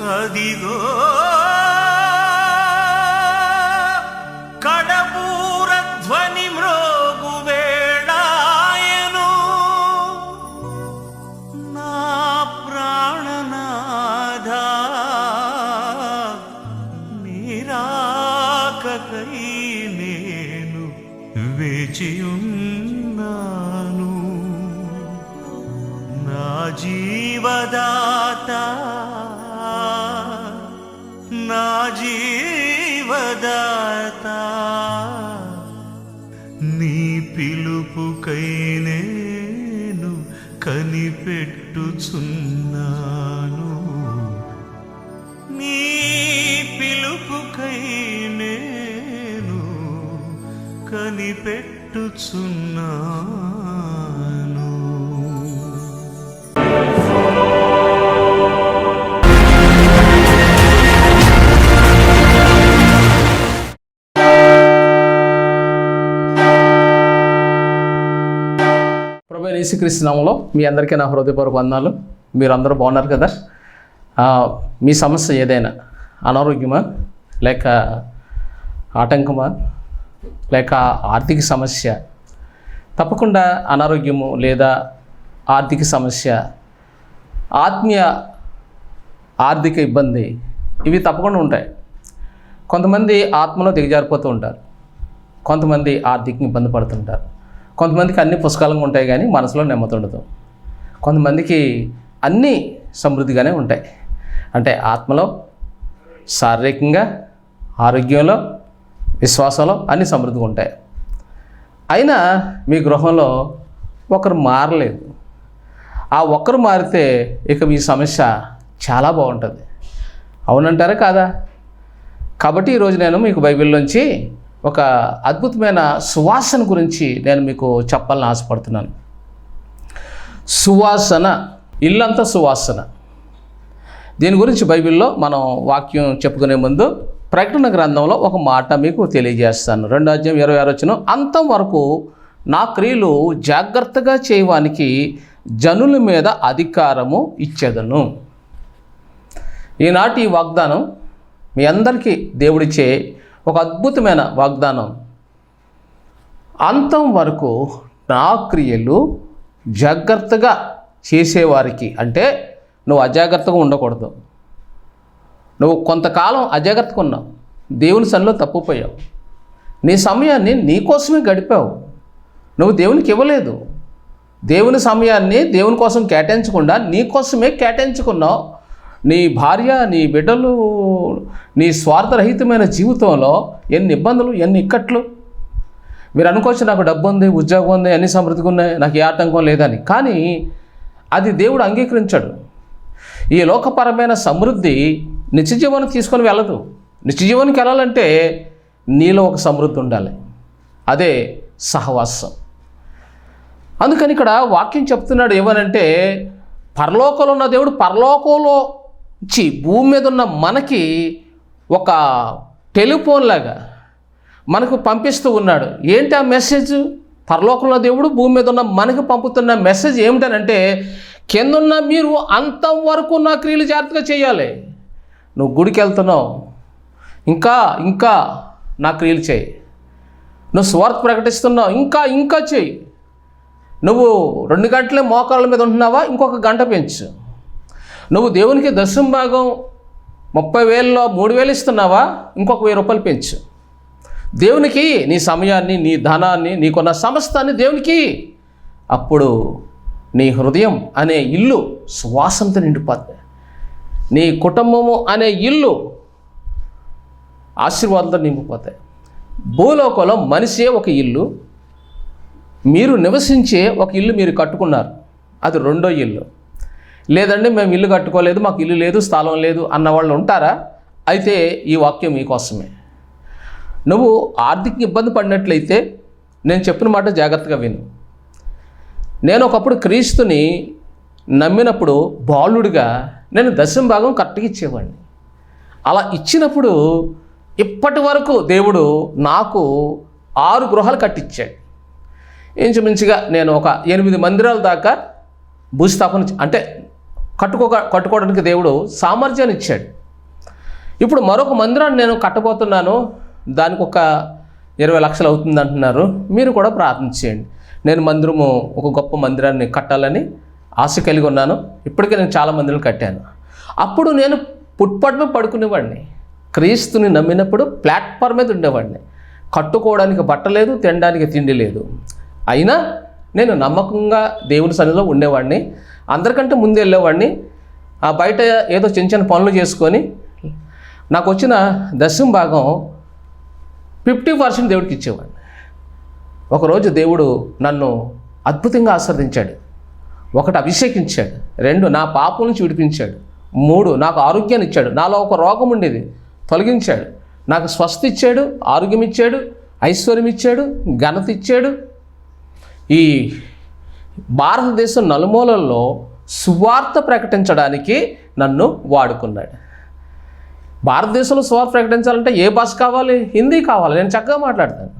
అదిగో కడబూర ధ్వని మ్రోగు వేళాయను నా ప్రాణనాథా నీరాకకై నేను వేచియున్నాను నా జీవదాత నా జీవదాత నీ పిలుపుకై నేను కనిపెట్టుచున్నాను నీ పిలుపుకై నేను కనిపెట్టుచున్నాను. ప్రభువైన యేసుక్రీస్తు నామములో మీ అందరికీ నా హృదయపూర్వక వందనాలు. మీరందరూ బాగున్నారు కదా? మీ సమస్య ఏదైనా అనారోగ్యమా, లేక ఆటంకమా, లేక ఆర్థిక సమస్య, తప్పకుండా అనారోగ్యము లేదా ఆర్థిక సమస్య, ఆర్థిక ఇబ్బంది, ఇవి తప్పకుండా ఉంటాయి. కొంతమంది ఆత్మలో దిగజారిపోతూ ఉంటారు, కొంతమంది ఆర్థికంగా ఇబ్బంది పడుతుంటారు, కొంతమందికి అన్ని పుష్కలంగా ఉంటాయి కానీ మనసులో నెమ్మది ఉండదు, కొంతమందికి అన్నీ సమృద్ధిగానే ఉంటాయి. అంటే ఆత్మలో, శారీరకంగా, ఆరోగ్యంలో, విశ్వాసంలో అన్ని సమృద్ధిగా ఉంటాయి. అయినా మీ గృహంలో ఒకరు మారలేదు. ఆ ఒక్కరు మారితే ఇక మీ సమస్య చాలా బాగుంటుంది. అవునంటారా కాదా? కాబట్టి ఈరోజు నేను మీకు బైబిల్లోంచి ఒక అద్భుతమైన సువాసన గురించి నేను మీకు చెప్పాలని ఆశపడుతున్నాను. సువాసన, ఇల్లంతా సువాసన. దీని గురించి బైబిల్లో మనం వాక్యం చెప్పుకునే ముందు ప్రకటన గ్రంథంలో ఒక మాట మీకు తెలియజేస్తాను. 2వ అధ్యాయం 26వ వచనం, అంతం వరకు నా క్రియలు జాగ్రత్తగా చేయడానికి జనుల మీద అధికారము ఇచ్చేదను. ఈనాటి ఈ వాగ్దానం మీ అందరికీ దేవుడిచ్చే ఒక అద్భుతమైన వాగ్దానం. అంతం వరకు నా క్రియలు జాగ్రత్తగా చేసేవారికి, అంటే నువ్వు అజాగ్రత్తగా ఉండకూడదు. నువ్వు కొంతకాలం అజాగ్రత్తగా ఉన్నావు, దేవుని సన్నిలో తప్పిపోయావు, నీ సమయాన్ని నీకోసమే గడిపావు, నువ్వు దేవునికి ఇవ్వలేదు. దేవుని సమయాన్ని దేవుని కోసం కేటాయించకుండా నీకోసమే కేటాయించుకున్నావు. నీ భార్య, నీ బిడ్డలు, నీ స్వార్థరహితమైన జీవితంలో ఎన్ని ఇబ్బందులు, ఎన్ని ఇక్కట్లు. మీరు అనుకోవచ్చు నాకు డబ్బు ఉంది, ఉద్యోగం ఉంది, అన్ని సమృద్ధిగా ఉన్నాయి, నాకు ఏ ఆటంకం లేదని. కానీ అది దేవుడు అంగీకరించాడు. ఈ లోకపరమైన సమృద్ధి నిత్యజీవనం తీసుకొని వెళ్ళదు. నిత్యజీవనికి వెళ్ళాలంటే నీలో ఒక సమృద్ధి ఉండాలి, అదే సహవాసం. అందుకని ఇక్కడ వాక్యం చెప్తున్నాడు ఏమనంటే, పరలోకంలో ఉన్న దేవుడు పరలోకంలో భూమి మీద ఉన్న మనకి ఒక టెలిఫోన్ లాగా మనకు పంపిస్తూ ఉన్నాడు. ఏంటి ఆ మెసేజ్? పరలోకంలో దేవుడు భూమి మీద ఉన్న మనకి పంపుతున్న మెసేజ్ ఏమిటనంటే, కిందున్న మీరు అంతం వరకు నా క్రియలు జాగ్రత్తగా చేయాలి. నువ్వు గుడికి వెళ్తున్నావు, ఇంకా నా క్రియలు చేయి. నువ్వు స్వార్థ ప్రకటిస్తున్నావు, ఇంకా చేయి. నువ్వు 2 గంటలే మోకాళ్ళ మీద ఉంటున్నావా, ఇంకొక గంట పెంచు. నువ్వు దేవునికి దశమ భాగం 30,000లో 3,000 ఇస్తున్నావా, ఇంకొక 1,000 రూపాయలు పెంచు. దేవునికి నీ సమయాన్ని, నీ ధనాన్ని, నీకున్న సమస్తాన్ని దేవునికి. అప్పుడు నీ హృదయం అనే ఇల్లు సువాసనతో నిండిపోతుంది. నీ కుటుంబము అనే ఇల్లు ఆశీర్వాదంతో నిండిపోతాయి. భూలోకంలో మనిషే ఒక ఇల్లు, మీరు నివసించే ఒక ఇల్లు మీరు కట్టుకున్నారు, అది 2వ ఇల్లు. లేదండి మేము ఇల్లు కట్టుకోలేదు, మాకు ఇల్లు లేదు, స్థలం లేదు అన్న వాళ్ళు ఉంటారా? అయితే ఈ వాక్యం మీకోసమే. నువ్వు ఆర్థిక ఇబ్బంది పడినట్లయితే నేను చెప్పిన మాట జాగ్రత్తగా విను. నేను ఒకప్పుడు క్రీస్తుని నమ్మినప్పుడు బాలుడిగా నేను దశమ భాగం కరెక్ట్గా ఇచ్చేవాడిని. అలా ఇచ్చినప్పుడు ఇప్పటి వరకు దేవుడు నాకు 6 గృహాలు కట్టించాడు. ఇంచుమించుగా నేను ఒక 8 మందిరాల దాకా భూస్థాపన, అంటే కట్టుకోవడానికి దేవుడు సామర్థ్యాన్ని ఇచ్చాడు. ఇప్పుడు మరొక మందిరాన్ని నేను కట్టబోతున్నాను, దానికి ఒక 20 లక్షలు అవుతుంది అంటున్నారు. మీరు కూడా ప్రార్థన చేయండి. నేను ఒక గొప్ప మందిరాన్ని కట్టాలని ఆశ కలిగి ఉన్నాను. ఇప్పటికే నేను చాలా మందిరాలు కట్టాను. అప్పుడు నేను పుట్పట్ మీద పడుకునేవాడిని. క్రీస్తుని నమ్మినప్పుడు ప్లాట్ఫామ్ మీద ఉండేవాడిని. కట్టుకోవడానికి బట్ట లేదు, తినడానికి తిండి లేదు. అయినా నేను నమ్మకంగా దేవుని సన్నిధిలో ఉండేవాడిని. అందరికంటే ముందు వెళ్ళేవాడిని. ఆ బయట ఏదో చిన్న చిన్న పనులు చేసుకొని నాకు వచ్చిన దశమ భాగం 50% దేవుడికి ఇచ్చేవాడిని. ఒకరోజు దేవుడు నన్ను అద్భుతంగా ఆశీర్వదించాడు. 1 అభిషేకించాడు, 2 నా పాపం నుంచి విడిపించాడు, 3 నాకు ఆరోగ్యాన్ని ఇచ్చాడు. నాలో ఒక రోగం ఉండేది, తొలగించాడు. నాకు స్వస్థ ఇచ్చాడు, ఆరోగ్యం ఇచ్చాడు, ఐశ్వర్యం ఇచ్చాడు, ఘనత ఇచ్చాడు. ఈ భారతదేశం నలుమూలల్లో సువార్త ప్రకటించడానికి నన్ను వాడుకున్నాడు. భారతదేశంలో సువార్త ప్రకటించాలంటే ఏ భాష కావాలి? హిందీ కావాలి. నేను చక్కగా మాట్లాడతాను,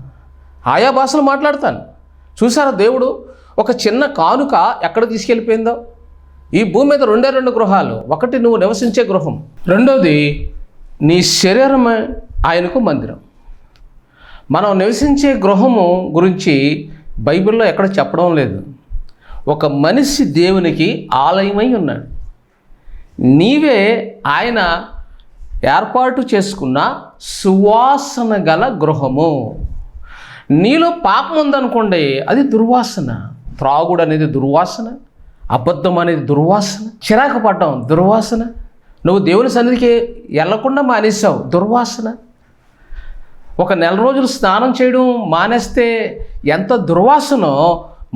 ఆయా భాషలు మాట్లాడతాను. చూసారా దేవుడు ఒక చిన్న కానుక ఎక్కడ తీసుకెళ్ళిపోయిందో? ఈ భూమి మీద 2 గృహాలు. ఒకటి నువ్వు నివసించే గృహం, రెండోది నీ శరీరమే ఆయనకు మందిరం. మనం నివసించే గృహము గురించి బైబిల్లో ఎక్కడ చెప్పడం లేదు. ఒక మనిషి దేవునికి ఆలయమై ఉన్నాడు. నీవే ఆయన ఏర్పాటు చేసుకున్న సువాసన గల గృహము. నీలో పాపం ఉందనుకోండి, అది దుర్వాసన. త్రాగుడు అనేది దుర్వాసన, అబద్ధం అనేది దుర్వాసన, చిరాకు పడ్డం దుర్వాసన, నువ్వు దేవుని సన్నిధికి వెళ్ళకుండా మానేసావు దుర్వాసన. ఒక 1 రోజులు స్నానం చేయడం మానేస్తే ఎంత దుర్వాసనో,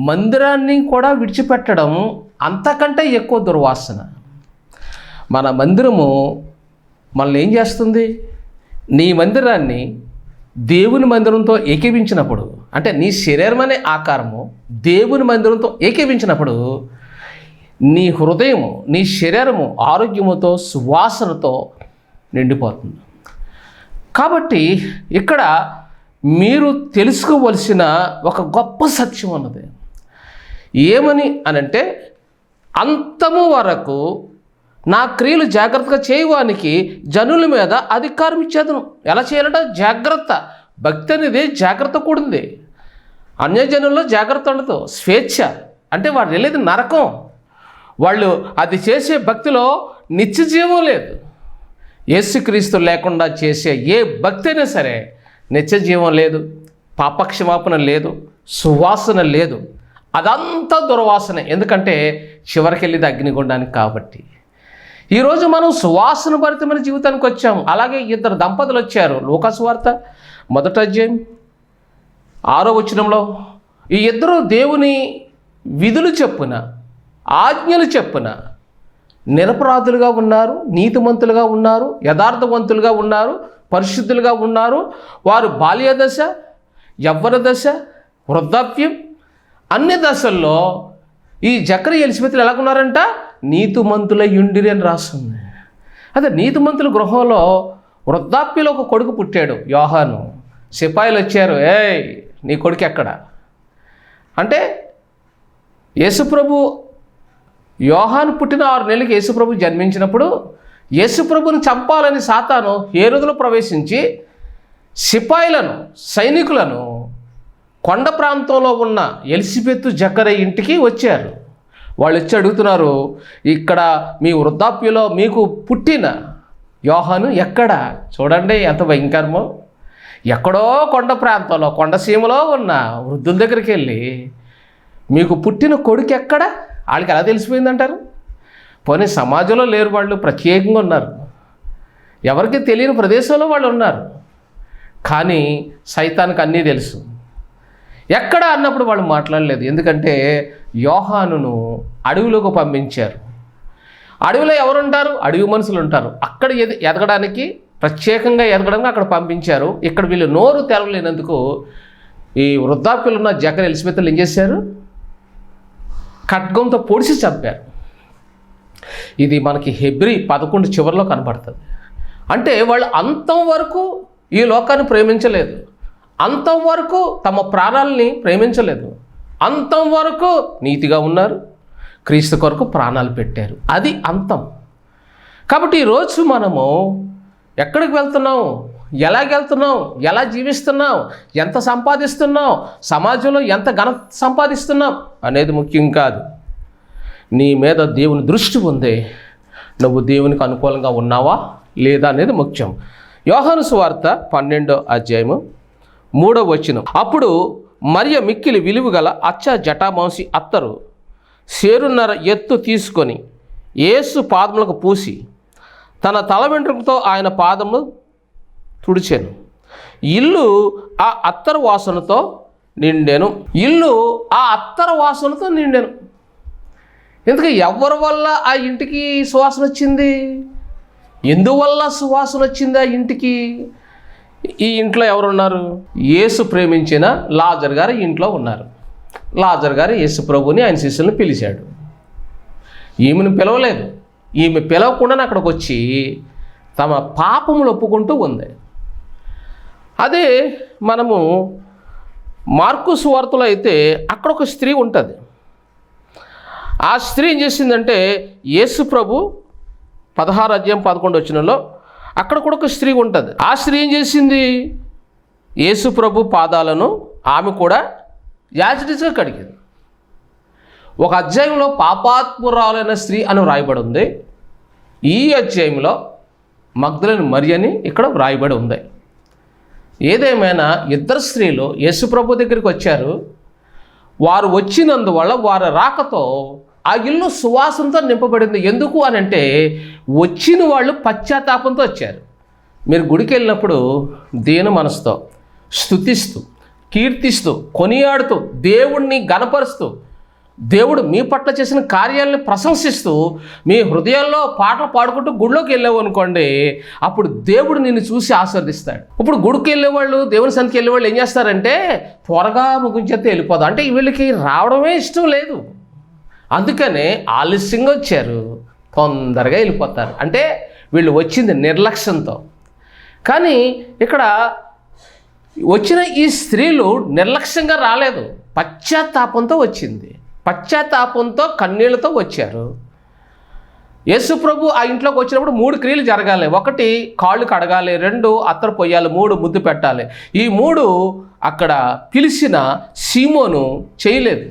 మందిరాన్ని కూడా విడిచిపెట్టడం అంతకంటే ఎక్కువ దుర్వాసన. మన మందిరము మనల్ని ఏం చేస్తుంది? నీ మందిరాన్ని దేవుని మందిరంతో ఏకీవించినప్పుడు, అంటే నీ శరీరం అనే ఆకారము దేవుని మందిరంతో ఏకీవించినప్పుడు నీ హృదయము, నీ శరీరము ఆరోగ్యముతో, సువాసనతో నిండిపోతుంది. కాబట్టి ఇక్కడ మీరు తెలుసుకోవలసిన ఒక గొప్ప సత్యం ఉన్నది. ఏమని అనంటే, అంతము వరకు నా క్రియలు జాగ్రత్తగా చేయడానికి జనుల మీద అధికారం ఇచ్చేదను. ఎలా చేయాలంటే జాగ్రత్త. భక్తి అనేది జాగ్రత్త కూడింది. అన్యజనుల్లో జాగ్రత్త ఉండదు, స్వేచ్ఛ. అంటే వాళ్ళు వెళ్ళేది నరకం. వాళ్ళు అది చేసే భక్తిలో నిత్య జీవం లేదు. యేసుక్రీస్తు లేకుండా చేసే ఏ భక్తి అయినా సరే నిత్య జీవం లేదు, పాపక్షమాపణ లేదు, సువాసన లేదు. అదంతా దుర్వాసన. ఎందుకంటే చివరికి వెళ్ళేది అగ్నిగుండానికి. కాబట్టి ఈరోజు మనం సువాసన భరితమైన జీవితానికి వచ్చాము. అలాగే 2 దంపతులు వచ్చారు. లూకాసు వార్త 1వ అధ్యాయం 6వ వచనంలో ఈ 2 దేవుని విధులు చెప్పున, ఆజ్ఞలు చెప్పున నిరపరాధులుగా ఉన్నారు, నీతిమంతులుగా ఉన్నారు, యథార్థవంతులుగా ఉన్నారు, పరిశుద్ధులుగా ఉన్నారు. వారు బాల్య దశ, యవ్వన దశ, వృద్ధాప్యం అన్ని దశల్లో ఈ జకరియా ఎలిజబెతులు ఎలాగున్నారంట? నీతిమంతుల యుండిరి అని రాస్తుంది. అదే నీతిమంతుల గృహంలో వృద్ధాప్యలో ఒక కొడుకు పుట్టాడు, యోహాను. సిపాయిలు వచ్చారు, ఏయ్ నీ కొడుకు ఎక్కడ అంటే, యేసుప్రభు యోహాను పుట్టిన 6 నెలలకి యేసుప్రభు జన్మించినప్పుడు యేసుప్రభుని చంపాలని సాతాను హేరోదులో ప్రవేశించి సిపాయిలను, సైనికులను కొండ ప్రాంతంలో ఉన్న ఎలిజబెతు జకరియా ఇంటికి వచ్చారు. వాళ్ళు వచ్చి అడుగుతున్నారు, ఇక్కడ మీ వృద్ధాప్యలో మీకు పుట్టిన యోహాను ఎక్కడ? చూడండి ఎంత భయంకరమో. ఎక్కడో కొండ ప్రాంతంలో, కొండసీమలో ఉన్న వృద్ధుల దగ్గరికి వెళ్ళి మీకు పుట్టిన కొడుకు ఎక్కడ? వాళ్ళకి ఎలా తెలిసిపోయిందంటారు? పోనీ సమాజంలో లేరు, వాళ్ళు ప్రత్యేకంగా ఉన్నారు, ఎవరికి తెలియని ప్రదేశంలో వాళ్ళు ఉన్నారు. కానీ సైతానికి అన్నీ తెలుసు. ఎక్కడ అన్నప్పుడు వాళ్ళు మాట్లాడలేదు. ఎందుకంటే యోహానును అడవిలోకి పంపించారు. అడవిలో ఎవరుంటారు? అడవి మనుషులు ఉంటారు. అక్కడ ఎదగడానికి, ప్రత్యేకంగా ఎదగడానికి అక్కడ పంపించారు. ఇక్కడ వీళ్ళు నోరు తెరవలేనందుకు ఈ వృద్ధాప్యులు ఉన్న జకరియా ఎలిజబెతులు ఏం చేశారు? ఖడ్గంతో పొడిచి చంపారు. ఇది మనకి హెబ్రీ 11 చివరిలో కనబడుతుంది. అంటే వాళ్ళు అంతం వరకు ఈ లోకాన్ని ప్రేమించలేదు, అంతం వరకు తమ ప్రాణాలని ప్రేమించలేదు, అంతం వరకు నీతిగా ఉన్నారు, క్రీస్తు కొరకు ప్రాణాలు పెట్టారు. అది అంతం. కాబట్టి ఈరోజు మనము ఎక్కడికి వెళ్తున్నాం, ఎలాగెళ్తున్నాం, ఎలా జీవిస్తున్నాం, ఎంత సంపాదిస్తున్నాం, సమాజంలో ఎంత ఘనత సంపాదిస్తున్నాం అనేది ముఖ్యం కాదు. నీ మీద దేవుని దృష్టి ఉంది, నువ్వు దేవునికి అనుకూలంగా ఉన్నావా లేదా అనేది ముఖ్యం. యోహాను సువార్త 12వ అధ్యాయము 3వ వచనం. అప్పుడు మరియ మిక్కిలి విలువ గల అచ్చ జటామాంసి అత్తరు సేరున్నర ఎత్తు తీసుకొని యేసు పాదములకు పూసి తన తల వెంట్రుకతో ఆయన పాదము తుడిచాను. ఇల్లు ఆ అత్తరు వాసనతో నిండాను. ఎందుకు ఎవరి వల్ల ఆ ఇంటికి సువాసన వచ్చింది? ఎందువల్ల సువాసన వచ్చింది ఆ ఇంటికి? ఈ ఇంట్లో ఎవరున్నారు? యేసు ప్రేమించిన లాజర్ గారు ఇంట్లో ఉన్నారు. లాజర్ గారు యేసు ప్రభుని ఆయన శిష్యులను పిలిచాడు. ఈమెను పిలవలేదు. ఈమె పిలవకుండానే అక్కడికి వచ్చి తమ పాపములు ఒప్పుకుంటూ ఉంది. అదే మనము మార్కు సువార్తలో అయితే అక్కడ ఒక స్త్రీ ఉంటుంది. ఆ స్త్రీ ఏం చేసిందంటే యేసు ప్రభు 16వ అధ్యాయం 11వ వచనంలో అక్కడ కూడా ఒక స్త్రీ ఉంటుంది. ఆ స్త్రీ ఏం చేసింది? యేసు ప్రభు పాదాలను ఆమె కూడా యాజిటిస్గా కడిగింది. ఒక అధ్యాయంలో పాపాత్మురాలైన స్త్రీ అని వ్రాయబడి ఉంది. ఈ అధ్యాయంలో మగ్దలేని మరియని ఇక్కడ వ్రాయబడి ఉంది. ఏదేమైనా ఇద్దరు స్త్రీలు యేసు ప్రభు దగ్గరికి వచ్చారు. వారు వచ్చినందువల్ల వారి రాకతో ఆ ఇల్లు సువాసనతో నింపబడింది. ఎందుకు అని అంటే వచ్చిన వాళ్ళు పశ్చాత్తాపంతో వచ్చారు. మీరు గుడికి వెళ్ళినప్పుడు దీన మనసుతో స్తుతిస్తూ, కీర్తిస్తూ, కొనియాడుతూ, దేవుణ్ణి గణపరుస్తూ, దేవుడు మీ పట్ల చేసిన కార్యాలను ప్రశంసిస్తూ మీ హృదయాల్లో పాటలు పాడుకుంటూ గుడిలోకి వెళ్ళావు అనుకోండి, అప్పుడు దేవుడు నిన్ను చూసి ఆశీర్వదిస్తాడు. ఇప్పుడు గుడికి వెళ్ళేవాళ్ళు, దేవుని సన్నిధికి వెళ్ళేవాళ్ళు ఏం చేస్తారంటే త్వరగా ముగించేస్తే వెళ్ళిపోదాం. అంటే వీళ్ళకి రావడమే ఇష్టం లేదు. అందుకనే ఆలస్యంగా వచ్చారు, తొందరగా వెళ్ళిపోతారు. అంటే వీళ్ళు వచ్చింది నిర్లక్ష్యంతో. కానీ ఇక్కడ వచ్చిన ఈ స్త్రీలు నిర్లక్ష్యంగా రాలేదు, పశ్చాత్తాపంతో వచ్చింది. పశ్చాత్తాపంతో కన్నీళ్లతో వచ్చారు. యేసు ప్రభు ఆ ఇంట్లోకి వచ్చినప్పుడు 3 క్రియలు జరగాలి. 1 కాళ్ళు కడగాలి, 2 అత్తరు పొయ్యాలి, 3 ముద్దు పెట్టాలి. ఈ 3 అక్కడ పిలిచిన సీమోను చేయలేదు.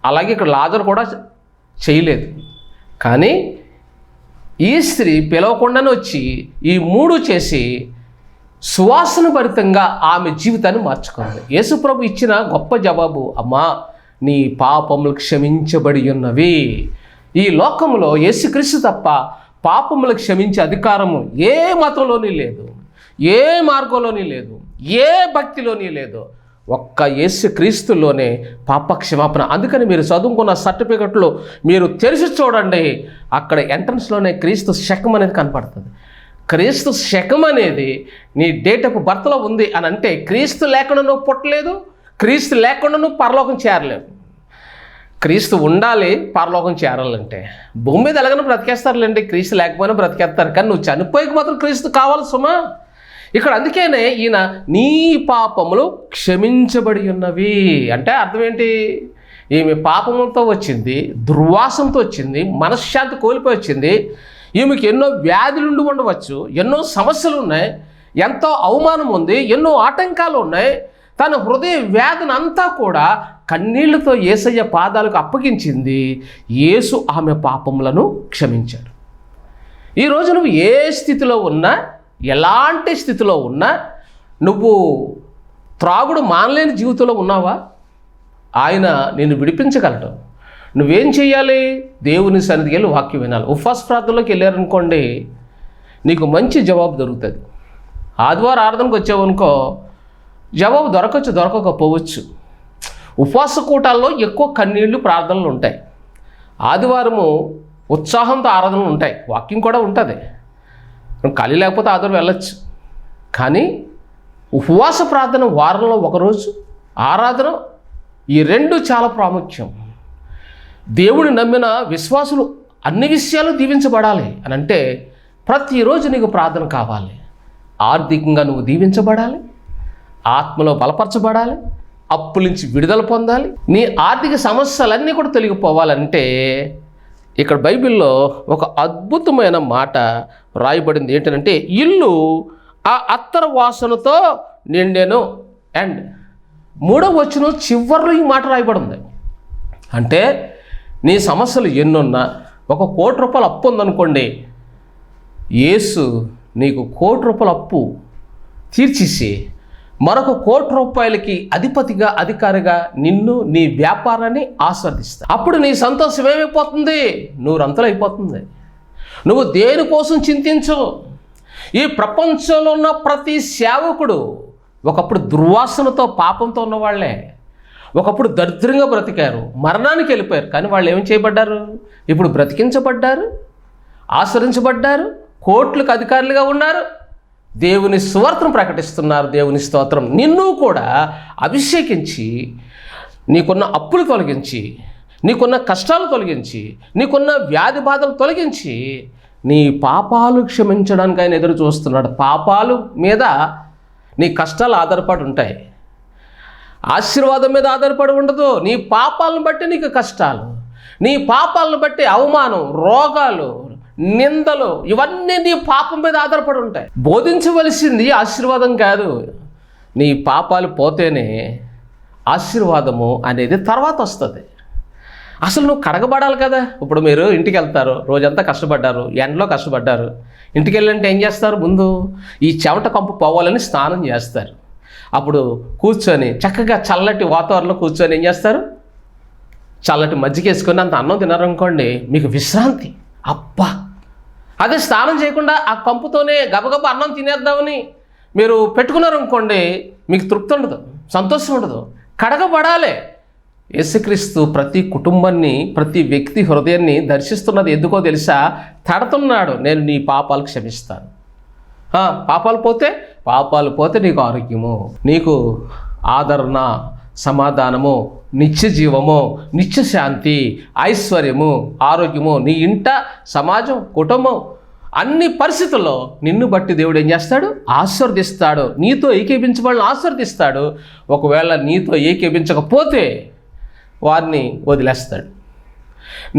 అలాగే ఇక్కడ లాజరు కూడా చేయలేదు. కానీ ఈ స్త్రీ పిలవకుండానే వచ్చి ఈ 3 చేసి సువాసన భరితంగా ఆమె జీవితాన్ని మార్చుకుంది. యేసు ప్రభు ఇచ్చిన గొప్ప జవాబు, అమ్మా నీ పాపములు క్షమించబడి ఉన్నవి. ఈ లోకంలో యేసుక్రీస్తు తప్ప పాపములు క్షమించే అధికారము ఏ మతంలోని లేదు, ఏ మార్గంలోని లేదు, ఏ భక్తిలోని లేదు. ఒక్క యేసుక్రీస్తులోనే పాప క్షమాపణ. అందుకని మీరు చదువుకున్న సర్టిఫికెట్లు మీరు తెరిచి చూడండి, అక్కడ ఎంట్రన్స్లోనే క్రీస్తు శకం అనేది కనపడుతుంది. క్రీస్తు శకం అనేది నీ డేట్ ఆఫ్ బర్త్లో ఉంది అని అంటే క్రీస్తు లేకుండా నువ్వు పుట్టలేదు, క్రీస్తు లేకుండా నువ్వు పరలోకం చేరలేవు. క్రీస్తు ఉండాలి పరలోకం చేరాలంటే. భూమి మీద ఎలాగైనా బ్రతికేస్తారులేండి, క్రీస్తు లేకపోయినా బ్రతికేస్తారు. కానీ నువ్వు చనిపోయికి మాత్రం క్రీస్తు కావాలి సుమా. ఇక్కడ అందుకేనే ఈయన నీ పాపములు క్షమించబడి ఉన్నవి అంటే అర్థం ఏంటి? ఈమె పాపములతో వచ్చింది, దుర్వాసంతో వచ్చింది, మనశ్శాంతి కోల్పోయి వచ్చింది. ఈమెకి ఎన్నో వ్యాధులుండి ఉండవచ్చు, ఎన్నో సమస్యలు ఉన్నాయి, ఎంతో అవమానం ఉంది, ఎన్నో ఆటంకాలు ఉన్నాయి. తన హృదయ వ్యాధిని అంతా కూడా కన్నీళ్లతో యేసయ్య పాదాలకు అప్పగించింది. యేసు ఆమె పాపములను క్షమించాడు. ఈరోజు నువ్వు ఏ స్థితిలో ఉన్నా, ఎలాంటి స్థితిలో ఉన్నా, నువ్వు త్రాగుడు మానలేని జీవితంలో ఉన్నావా? ఆయన నిన్ను విడిపించగలడు. నువ్వేం చేయాలి? దేవుని సన్నిధికి వెళ్ళి వాక్యం వినాలి. ఉపవాస ప్రార్థనలోకి వెళ్ళారనుకోండి, నీకు మంచి జవాబు దొరుకుతుంది. ఆదివారం ఆరాధనకు వచ్చావనుకో, జవాబు దొరకకపోవచ్చు. ఉపవాస కూటాల్లో ఎక్కువ కన్నీళ్లు ప్రార్థనలు ఉంటాయి. ఆదివారము ఉత్సాహంతో ఆరాధనలు ఉంటాయి, వాక్యం కూడా ఉంటుంది. ఖాళీ లేకపోతే ఆదివారం వెళ్ళచ్చు. కానీ ఉపవాస ప్రార్థన వారంలో ఒకరోజు, ఆరాధన, ఈ 2 చాలా ప్రాముఖ్యం. దేవుని నమ్మిన విశ్వాసులు అన్ని విషయాలు దీవించబడాలి అని అంటే ప్రతిరోజు నీకు ప్రార్థన కావాలి. ఆర్థికంగా నువ్వు దీవించబడాలి, ఆత్మలో బలపరచబడాలి, అప్పుల నుంచి విడుదల పొందాలి, నీ ఆర్థిక సమస్యలన్నీ కూడా తొలగిపోవాలంటే ఇక్కడ బైబిల్లో ఒక అద్భుతమైన మాట రాయబడింది. ఏంటంటే ఇల్లు ఆ అత్తరు వాసనతో నిండెను. అండ్ 3వ వచనం చివరిలో ఈ మాట రాయబడింది. అంటే నీ సమస్యలు ఎన్నున్నా, ఒక ₹1,00,00,000 అప్పు ఉందనుకోండి, యేసు నీకు ₹1,00,00,000 అప్పు తీర్చేసి మరొక ₹1,00,00,000కి అధిపతిగా, అధికారిగా నిన్ను, నీ వ్యాపారాన్ని ఆస్వాదిస్తా. అప్పుడు నీ సంతోషం ఏమైపోతుంది? నూరంతలు అయిపోతుంది. నువ్వు దేనికోసం చింతించు. ఈ ప్రపంచంలో ఉన్న ప్రతి సేవకుడు ఒకప్పుడు దుర్వాసనతో, పాపంతో ఉన్నవాళ్లే. ఒకప్పుడు దరిద్రంగా బ్రతికారు, మరణానికి వెళ్ళిపోయారు. కానీ వాళ్ళు ఏం చేయబడ్డారు? ఇప్పుడు బ్రతికించబడ్డారు, ఆశ్రయించబడ్డారు, కోట్లకు అధికారులుగా ఉన్నారు, దేవుని సువార్తను ప్రకటిస్తున్నారు. దేవుని స్తోత్రం. నిన్ను కూడా అభిషేకించి నీకున్న అప్పులు తొలగించి, నీకున్న కష్టాలు తొలగించి, నీకున్న వ్యాధి బాధలు తొలగించి నీ పాపాలు క్షమించడానికి ఆయన ఎదురు చూస్తున్నాడు. పాపాలు మీద నీ కష్టాలు ఆధారపడి ఉంటాయి, ఆశీర్వాదం మీద ఆధారపడి ఉండదు. నీ పాపాలను బట్టి నీకు కష్టాలు, నీ పాపాలను బట్టి అవమానం, రోగాలు, నిందలు, ఇవన్నీ నీ పాపం మీద ఆధారపడి ఉంటాయి. బోధించవలసింది ఆశీర్వాదం కాదు. నీ పాపాలు పోతేనే ఆశీర్వాదము అనేది తర్వాత వస్తుంది. అసలు నువ్వు కడగబడాలి కదా. ఇప్పుడు మీరు ఇంటికి వెళ్తారు, రోజంతా కష్టపడ్డారు, ఎండలో కష్టపడ్డారు. ఇంటికి వెళ్ళంటే ఏం చేస్తారు? ముందు ఈ చెమట కంపు పోవాలని స్నానం చేస్తారు. అప్పుడు కూర్చొని చక్కగా చల్లటి వాతావరణంలో కూర్చొని ఏం చేస్తారు? చల్లటి మజ్జిగ వేసుకొని అంత అన్నం తినారనుకోండి, మీకు విశ్రాంతి. అబ్బా! అదే స్నానం చేయకుండా ఆ కంపుతోనే గబగబా అన్నం తినేద్దామని మీరు పెట్టుకున్నారనుకోండి, మీకు తృప్తి ఉండదు, సంతోషం ఉండదు. కడగబడాలి. యేసుక్రీస్తు ప్రతి కుటుంబాన్ని, ప్రతి వ్యక్తి హృదయాన్ని దర్శిస్తున్నది ఎందుకో తెలుసా? తడుతున్నాడు, నేను నీ పాపాలు క్షమిస్తాను. పాపాలు పోతే నీకు ఆరోగ్యము, నీకు ఆదరణ, సమాధానము, నిత్య జీవము, నిత్య శాంతి, ఐశ్వర్యము, ఆరోగ్యము, నీ ఇంట, సమాజం, కుటుంబం, అన్ని పరిస్థితుల్లో నిన్ను బట్టి దేవుడు ఏం చేస్తాడు? ఆశీర్వదిస్తాడు. నీతో ఏకీభించబడిన ఆశీర్వదిస్తాడు. ఒకవేళ నీతో ఏకీభించకపోతే వారిని వదిలేస్తాడు.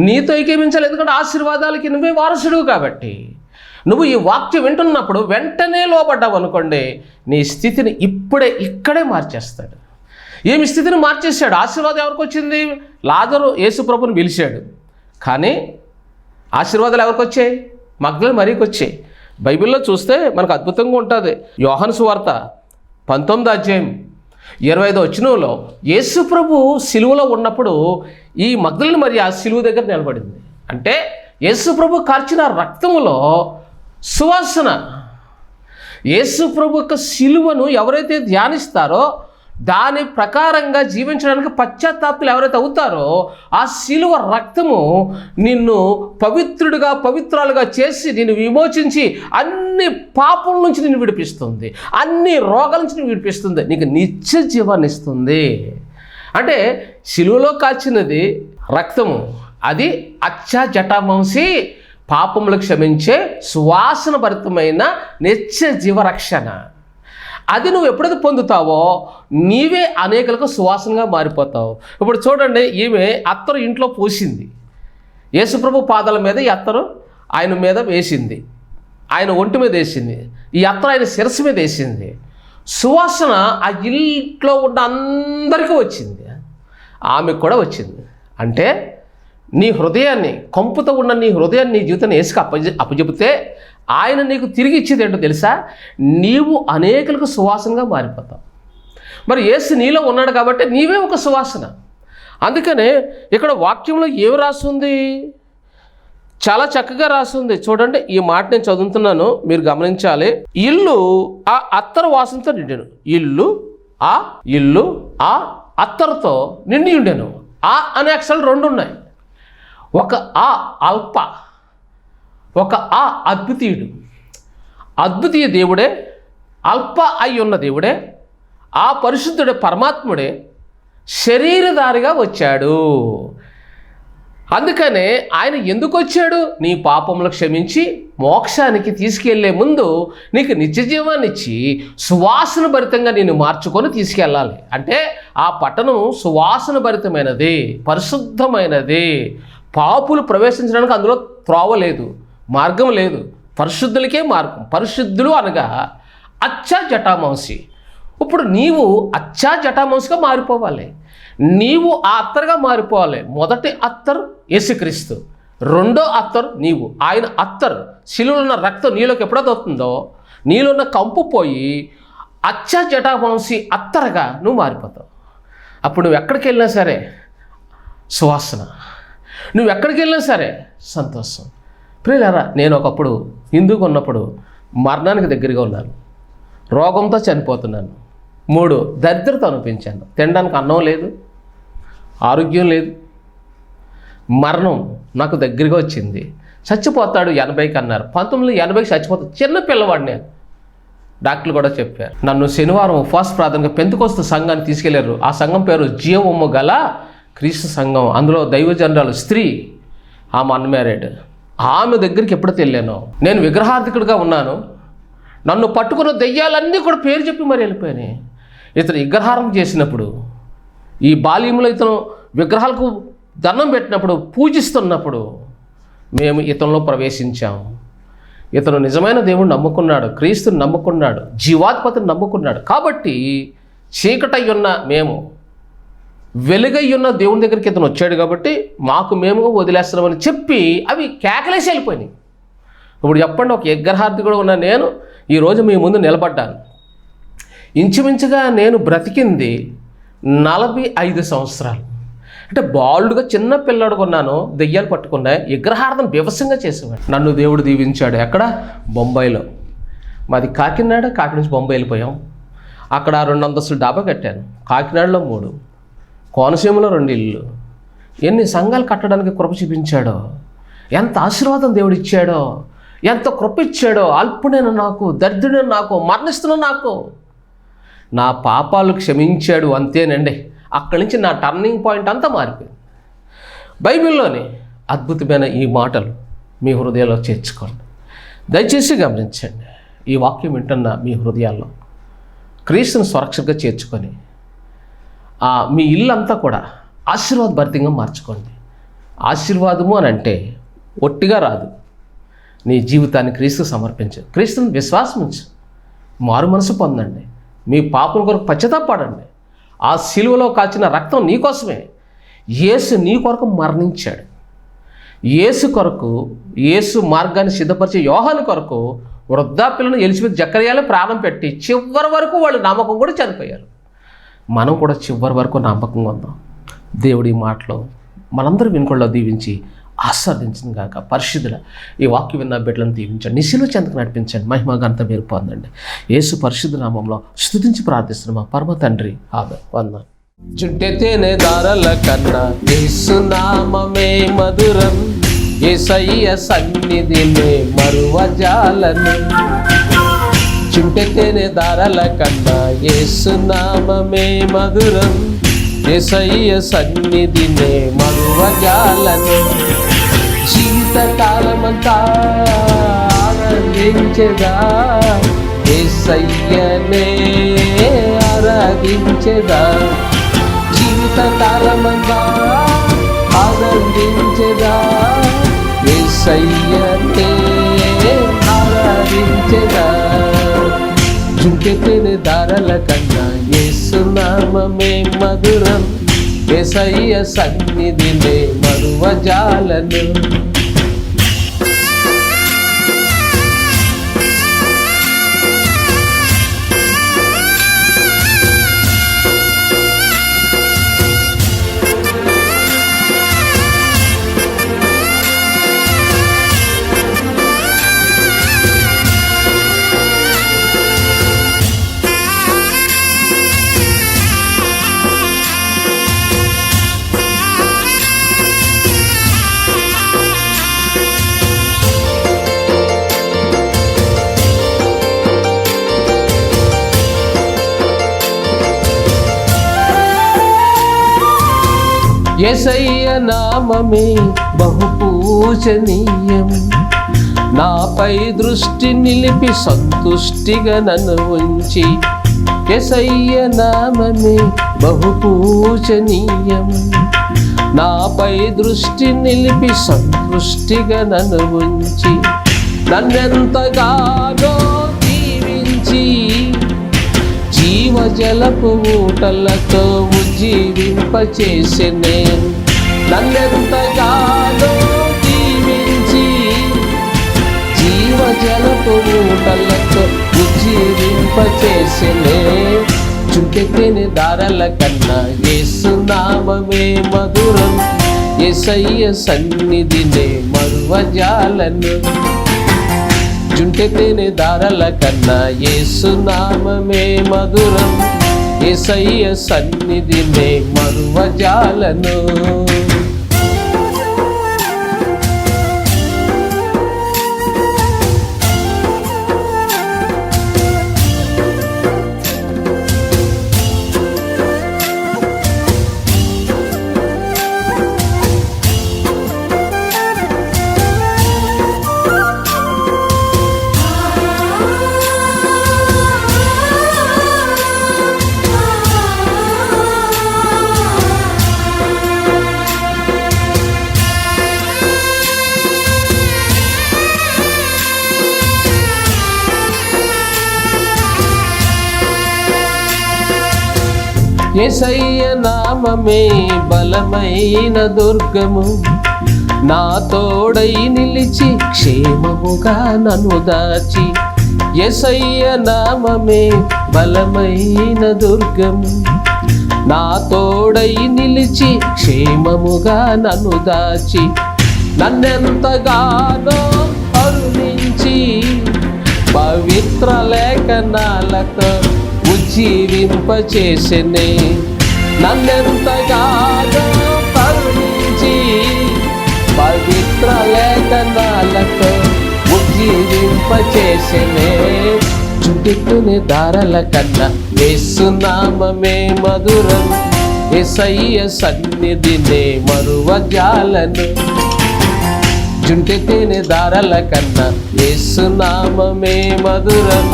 నీతో ఏకీభించాలి, ఎందుకంటే ఆశీర్వాదాలకి నువ్వే వారసుడు కాబట్టి. నువ్వు ఈ వాక్యం వింటున్నప్పుడు వెంటనే లోబడ్డావు అనుకోండి, నీ స్థితిని ఇక్కడే మార్చేస్తాడు. ఏమి స్థితిని మార్చేశాడు? ఆశీర్వాదం ఎవరికి వచ్చింది? లాజరు యేసు ప్రభుని పిలిచాడు, కానీ ఆశీర్వాదాలు ఎవరికి వచ్చాయి? మగ్దలేనే మరియకి వచ్చాయి. బైబిల్లో చూస్తే మనకు అద్భుతంగా ఉంటుంది. యోహాను సువార్త 19వ అధ్యాయం 25వ వచనంలో యేసు ప్రభు సిలువలో ఉన్నప్పుడు ఈ మగ్దలేనే మరి ఆ సిలువ దగ్గర నిలబడింది. అంటే యేసు ప్రభు కార్చిన రక్తములో సువాసన. యేసు ప్రభు యొక్క సిలువను ఎవరైతే ధ్యానిస్తారో, దాని ప్రకారంగా జీవించడానికి పశ్చాత్తాపులు ఎవరైతే అవుతారో, ఆ సిలువ రక్తము నిన్ను పవిత్రుడిగా, పవిత్రాలుగా చేసి నిన్ను విమోచించి అన్ని పాపం నుంచి నిన్ను విడిపిస్తుంది, అన్ని రోగాల నుంచి నిన్ను విడిపిస్తుంది, నీకు నిత్య జీవాన్ని ఇస్తుంది. అంటే సిలువలో కాచినది రక్తము, అది అచ్చా జటామాంసి, పాపములు క్షమించే సువాసన భరితమైన నిత్య జీవరక్షణ. అది నువ్వు ఎప్పుడైతే పొందుతావో నీవే అనేకులకు సువాసనగా మారిపోతావు. ఇప్పుడు చూడండి, ఈమె అత్తరు ఇంట్లో పూసింది, యేసుప్రభు పాదాల మీద ఈ అత్తరు ఆయన మీద వేసింది, ఆయన ఒంటి మీద వేసింది, ఈ అత్తరు ఆయన శిరస్సు మీద వేసింది. సువాసన ఆ ఇంట్లో ఉన్న అందరికీ వచ్చింది, ఆమెకు కూడా వచ్చింది. అంటే నీ హృదయాన్ని, కంపుతో ఉన్న నీ హృదయాన్ని, నీ జీవితాన్ని యేసుకు అప్పచెబితే ఆయన నీకు తిరిగి ఇచ్చేది ఏంటో తెలుసా? నీవు అనేకులకు సువాసనగా మారిపోతావు. మరి యేసు నీలో ఉన్నాడు కాబట్టి నీవే ఒక సువాసన. అందుకనే ఇక్కడ వాక్యంలో ఏమి రాస్తుంది? చాలా చక్కగా రాస్తుంది. చూడండి, ఈ మాట నేను చదువుతున్నాను, మీరు గమనించాలి. ఇల్లు ఆ అత్తరు వాసనతో నిండెను. ఇల్లు ఆ అత్తరుతో నిండి ఉండెను. ఆ అనే అక్షరాలు 2 ఉన్నాయి. ఒక ఆ అల్ప, ఒక ఆ అద్వితీయుడు. అద్వితీయ దేవుడే, అల్ప అయి ఉన్న దేవుడే, ఆ పరిశుద్ధుడే, పరమాత్ముడే శరీరధారిగా వచ్చాడు. అందుకనే ఆయన ఎందుకు వచ్చాడు? నీ పాపములు క్షమించి మోక్షానికి తీసుకెళ్లే ముందు నీకు నిత్య జీవాన్ని ఇచ్చి సువాసన భరితంగా నేను మార్చుకొని తీసుకెళ్ళాలి. అంటే ఆ పట్టణం సువాసన భరితమైనది, పరిశుద్ధమైనది. పాపులు ప్రవేశించడానికి అందులో త్రోవ లేదు, మార్గం లేదు. పరిశుద్ధులకే మార్గం. పరిశుద్ధులు అనగా అచ్చా జటామాంసి. ఇప్పుడు నీవు అచ్చా జటామాంసిగా మారిపోవాలి. నీవు ఆ అత్తరుగా మారిపోవాలి. మొదటి అత్తరు యేసుక్రీస్తు, రెండో అత్తరు నీవు. ఆయన అత్తరు, శిలువలో ఉన్న రక్తం నీలోకి ఎప్పుడైతే వస్తుందో నీలో ఉన్న కంపు పోయి అచ్చా జటామాంసి అత్తరుగా నువ్వు మారిపోతావు. అప్పుడు నువ్వు ఎక్కడికి వెళ్ళినా సరే సువాసన, నువ్వు ఎక్కడికి వెళ్ళినా సరే సంతోషం. ప్రియులారా, నేను ఒకప్పుడు హిందూగా ఉన్నప్పుడు మరణానికి దగ్గరగా ఉన్నాను, రోగంతో చనిపోతున్నాను. 3 దరిద్రత అనిపించాను. తినడానికి అన్నం లేదు, ఆరోగ్యం లేదు. మరణం నాకు దగ్గరగా వచ్చింది. చచ్చిపోతాడు 80కి అన్నారు. 1980కి చచ్చిపోతాడు. చిన్న పిల్లవాడు నేను. డాక్టర్లు కూడా చెప్పారు. నన్ను శనివారం ఉపవాస ప్రార్థనగా పెంతెకోస్తు సంఘాన్ని తీసుకెళ్లారు. ఆ సంఘం పేరు జీవము గల క్రీస్తు సంఘం. అందులో దైవజనరాలు స్త్రీ, ఆమె అన్మ్యారీడ్. ఆమె దగ్గరికి ఎప్పుడైతే వెళ్ళానో నేను విగ్రహార్థికుడిగా ఉన్నాను. నన్ను పట్టుకున్న దెయ్యాలన్నీ కూడా పేరు చెప్పి మరి వెళ్ళిపోయినాయి. ఇతను విగ్రహారం చేసినప్పుడు, ఈ బాల్యంలో ఇతను విగ్రహాలకు దండం పెట్టినప్పుడు, పూజిస్తున్నప్పుడు మేము ఇతనిలో ప్రవేశించాము. ఇతను నిజమైన దేవుడిని నమ్ముకున్నాడు, క్రీస్తుని నమ్ముకున్నాడు, జీవాధిపతిని నమ్ముకున్నాడు. కాబట్టి చీకటై ఉన్న మేము వెలుగై ఉన్న దేవుని దగ్గరికి ఇతను వచ్చాడు కాబట్టి మాకు మేము వదిలేస్తున్నామని చెప్పి అవి కేకలేసి వెళ్ళిపోయినాయి. ఇప్పుడు చెప్పండి, ఒక విగ్రహార్థికుడు ఉన్న నేను ఈరోజు మీ ముందు నిలబడ్డాను. ఇంచుమించుగా నేను బ్రతికింది 45 సంవత్సరాలు. అంటే బాలుడుగా చిన్న పిల్లడుగా ఉన్నాను, దెయ్యాలు పట్టుకున్నాయి, విగ్రహార్థం బీభత్సంగా చేసేవాడు. నన్ను దేవుడు దీవించాడు. ఎక్కడ? బొంబాయిలో. మాది కాకినాడ నుంచి బొంబాయి వెళ్ళిపోయాం. అక్కడ 2 అంతస్తుల డాబా కట్టాను. కాకినాడలో 3, కోనసీమలో 2 ఇళ్ళు. ఎన్ని సంఘాలు కట్టడానికి కృప చూపించాడో, ఎంత ఆశీర్వాదం దేవుడు ఇచ్చాడో, ఎంత కృప ఇచ్చాడో. అల్పుడైన నాకు, దరిద్రుడైన నాకు, మరణిస్తున్న నాకు నా పాపాలు క్షమించాడు, అంతేనండి. అక్కడి నుంచి నా టర్నింగ్ పాయింట్ అంతా మారిపోయింది. బైబిల్లోని అద్భుతమైన ఈ మాటలు మీ హృదయాల్లో చేర్చుకోండి. దయచేసి గమనించండి. ఈ వాక్యం వింటున్న మీ హృదయాల్లో క్రీస్తుని సురక్షితంగా చేర్చుకొని మీ ఇల్లంతా కూడా ఆశీర్వాదభరితంగా మార్చుకోండి. ఆశీర్వాదము అని అంటే ఒట్టిగా రాదు. నీ జీవితాన్ని క్రీస్తుకు సమర్పించు, క్రీస్తుని విశ్వాసముంచు, మారు మనసు పొందండి, మీ పాపల కొరకు పశ్చాత్తాపపడండి. ఆ సిలువలో కాచిన రక్తం నీకోసమే. యేసు నీ కొరకు మరణించాడు. యేసు కొరకు, యేసు మార్గాన్ని సిద్ధపరిచే యోహాను కొరకు వృద్ధాప్యులను ఎలిజబెత్ జకర్యాలో ప్రాణం పెట్టి చివరి వరకు వాళ్ళు నమ్మకం కూడా చనిపోయారు. మనం కూడా చివరి వరకు నమ్మకంగా ఉందాం. దేవుడి మాటలో మనందరూ వినుకొల్లో దీవించి ఆస్వాదించింది కాక. పరిశుద్ధుల ఈ వాక్యం విన్న బిడ్డలను దీవించండి, నిశలో చెంతకు నడిపించండి, మహిమ ఘనత మీరు పొందండి. యేసు పరిశుద్ధ నామంలో స్తుతించి ప్రార్థిస్తున్నాం మా పరమ తండ్రి. ఆమేన్. వందనాలు. చుట్టెతేనే దారల కన్నా యేసు నామమే మధురం, యేసయ్య సన్నిధినే మరువజాలను. చుట్టెతేనే దారల కన్నా యేసు నామమే మధురం, యేసయ్య సన్నిధినే మరువజాలను. జీవితకాలమంతా ఆనందించెదా, యేసయ్యనే ఆరాధించెదా. జీవితకాలమంతా ఆనందించెదా, యేసయ్యనే ఆరాధించెదా. చుట్టెతేనే దారల కన్నా యేసు నామమే మధురం, యేసయ్య సన్నిధినే మరువజాలను. యేసయ్య నామమే బహు పూజనీయం, నాపై దృష్టి నిలిపి సంతుష్టిగా నన్ను ఉంచి. యేసయ్య నామమే బహు పూజనీయం, నాపై దృష్టి నిలిపి సంతృష్టిగా నన్ను ఉంచి. నన్నెంతగానో దీవించి జీవజలపు ఊటలతో ఉజ్జీవింపచేసెనే. నన్నెంతగానో దీవించి జీవజలపు ఊటలతో ఉజ్జీవింపచేసెనే. చుట్టెని దారల కన్నా యేసు నామమే మధురం, యేసయ్య సన్నిధినే మరువజాలను. జుంటెని దారల కన్నా యేసు నామమే మధురం, యేసయ్య సన్నిధినే మరువజాలను. యేసయ్య నామమే బలమైన దుర్గము, నా తోడై నిలిచి క్షేమముగా నన్ను దాచి. యేసయ్య నామమే బలమైన దుర్గము, నా తోడై నిలిచి క్షేమముగా నన్ను దాచి. నన్నెంతగానో కరుణించి పవిత్ర లేఖనాలతో ఉజ్జీవింపచేసెనే. నన్నెంతగానో కరుణించి పవిత్ర లేఖనాలతో ఉజ్జీవింపచేసెనే. చుట్టెని దారల కన్నా యేసు నామమే మధురం, యేసయ్య సన్నిధినే మరువజాలను. జుంటెని దారల కన్నా యేసు నామమే మధురం,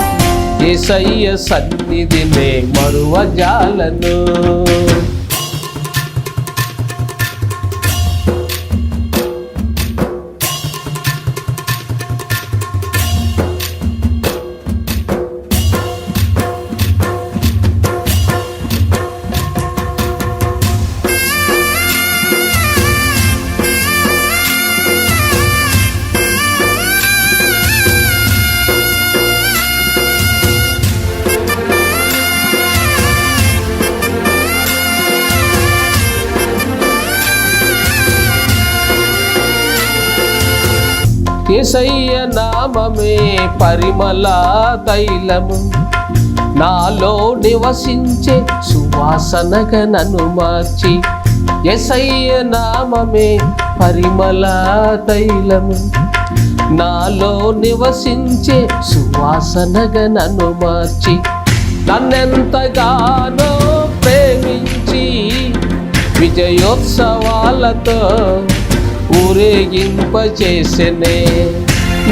యేసయ్య సన్నిధినే మరువజాలను. యేసయ్య నామమే పరిమళ తైలము, నాలో నివసించే సువాసనగా నన్ను మార్చి. యేసయ్య నామమే పరిమళ తైలము, నాలో నివసించే సువాసనగా నన్ను మార్చి. నన్నెంతగానో ప్రేమించి విజయోత్సవాలతో ఊరేగింపచేసెనే.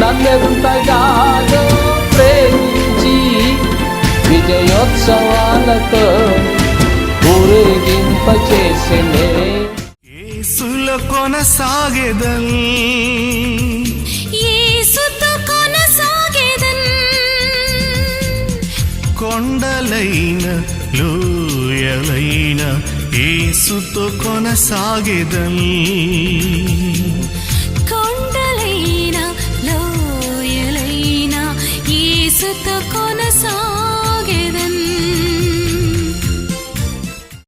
నన్నెంతగానో ప్రేమించి విజయోత్సవాలతో ఊరేగింపచేసెనే. యేసులో కొనసాగెదన్, యేసుతో కొనసాగెదన్. కొండలైన లోయలైన యేసుతో కొనసాగెదన్. కొండలైన లోయలైన యేసుతో